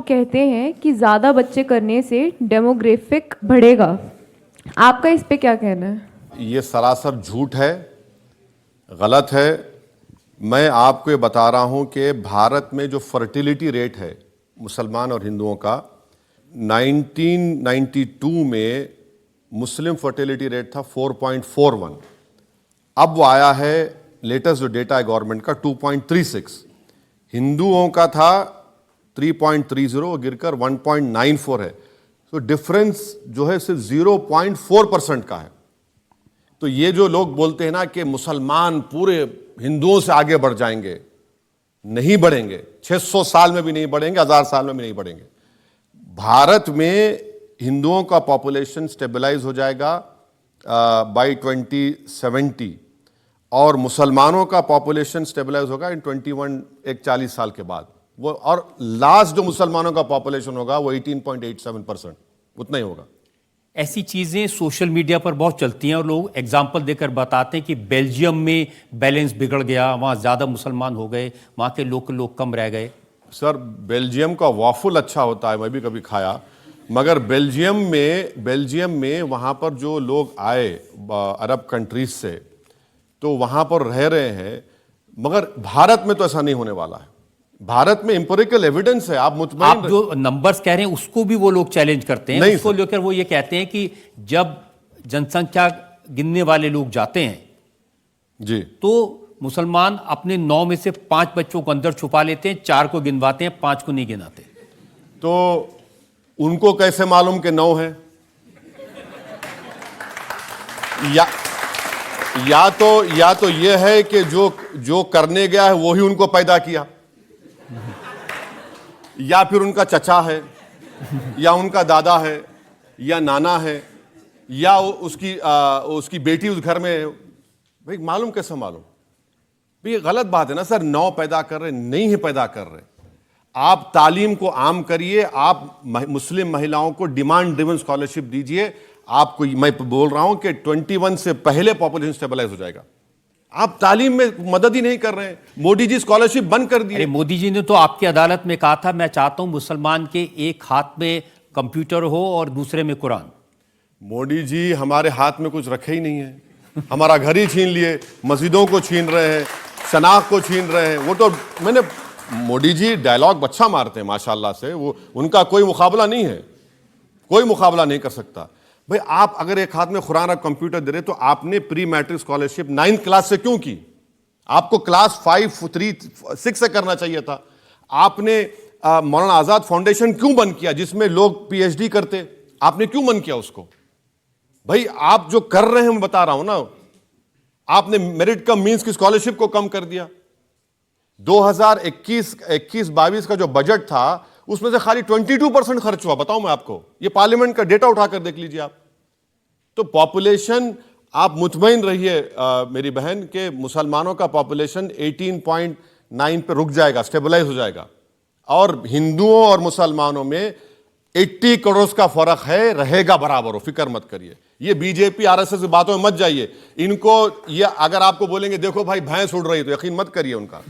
लोग कहते हैं कि ज़्यादा बच्चे करने से डेमोग्राफिक बढ़ेगा, आपका इस पे क्या कहना है? ये सरासर झूठ है, गलत है। मैं आपको ये बता रहा हूं कि भारत में जो फर्टिलिटी रेट है मुसलमान और हिंदुओं का, 1992 में मुस्लिम फर्टिलिटी रेट था 4.41, अब वो आया है लेटेस्ट जो डेटा है गवर्नमेंट का 2.36। हिंदुओं का था 3.30 गिरकर 1.94 है। तो डिफरेंस जो है सिर्फ 0.4% का है। तो ये जो लोग बोलते हैं ना कि मुसलमान पूरे हिंदुओं से आगे बढ़ जाएंगे, नहीं बढ़ेंगे। 600 साल में भी नहीं बढ़ेंगे, 1000 साल में भी नहीं बढ़ेंगे। भारत में हिंदुओं का पॉपुलेशन स्टेबलाइज हो जाएगा बाय 2070 और मुसलमानों का पॉपुलेशन स्टेबलाइज होगा इन 40 साल के बाद। वो और लास्ट जो मुसलमानों का पॉपुलेशन होगा वो 18.87%, उतना ही होगा। ऐसी चीज़ें सोशल मीडिया पर बहुत चलती हैं और लोग एग्जाम्पल देकर बताते हैं कि बेल्जियम में बैलेंस बिगड़ गया, वहाँ ज़्यादा मुसलमान हो गए, वहाँ के लोग कम रह गए। सर, बेल्जियम का वॉफल अच्छा होता है, मैं भी कभी खाया, मगर बेल्जियम में वहाँ पर जो लोग आए अरब कंट्रीज से, तो वहाँ पर रह रहे हैं, मगर भारत में तो ऐसा नहीं होने वाला है। भारत में एम्पिरिकल एविडेंस है। आप जो नंबर्स कह रहे हैं उसको भी वो लोग चैलेंज करते हैं। उसको लेकर वो ये कहते हैं कि जब जनसंख्या गिनने वाले लोग जाते हैं जी, तो मुसलमान अपने 9 में से 5 बच्चों को अंदर छुपा लेते हैं, 4 को गिनवाते हैं, 5 को नहीं गिनाते। तो उनको कैसे मालूम कि 9 है? या तो ये है कि जो करने गया है वही उनको पैदा किया, या फिर उनका चचा है, या उनका दादा है, या नाना है, या उसकी बेटी उस घर में है। भाई मालूम कैसे मालूम? भाई ये गलत बात है ना सर। 9 पैदा कर रहे नहीं है, पैदा कर रहे। आप तालीम को आम करिए, आप मुस्लिम महिलाओं को डिमांड ड्रिवन स्कॉलरशिप दीजिए। आपको मैं बोल रहा हूं कि 21 से पहले पॉपुलेशन स्टेबलाइज हो जाएगा। आप तालीम में मदद ही नहीं कर रहे हैं। मोदी जी स्कॉलरशिप बंद कर दिए। मोदी जी ने तो आपकी अदालत में कहा था, मैं चाहता हूं मुसलमान के एक हाथ में कंप्यूटर हो और दूसरे में कुरान। मोदी जी हमारे हाथ में कुछ रखे ही नहीं है। हमारा घर ही छीन लिए, मस्जिदों को छीन रहे हैं, शनाख्त को छीन रहे हैं। वो तो मोदी जी डायलॉग अच्छा मारते हैं माशाल्लाह से, वो उनका कोई मुकाबला नहीं है, कोई मुकाबला नहीं कर सकता। भाई आप अगर एक हाथ में कुरान और कंप्यूटर दे रहे तो आपने pre matric scholarship 9th class से क्यों की? आपको क्लास 5, 3, 6 से करना चाहिए था। आपने मौलाना आजाद फाउंडेशन क्यों बंद किया जिसमें लोग पीएचडी करते? आपने क्यों बंद किया उसको? भाई आप जो कर रहे हैं मैं बता रहा हूं ना, आपने मेरिट कम मींस की स्कॉलरशिप को कम कर दिया। 2021-22 का जो बजट था उसमें से खाली 22% खर्च हुआ। बताऊं मैं आपको, ये पार्लियामेंट का डेटा उठाकर देख लीजिए आप। तो पॉपुलेशन, आप मुतमईन रहिए मेरी बहन के मुसलमानों का पॉपुलेशन 18.9 पे रुक जाएगा, स्टेबलाइज हो जाएगा। और हिंदुओं और मुसलमानों में 80 करोड़ का फर्क है, रहेगा बराबर हो, फिक्र मत करिए। ये बीजेपी आरएसएस की बातों में मत जाइए। इनको ये अगर आपको बोलेंगे देखो भाई भैंस उड़ रही, तो यकीन मत करिए उनका।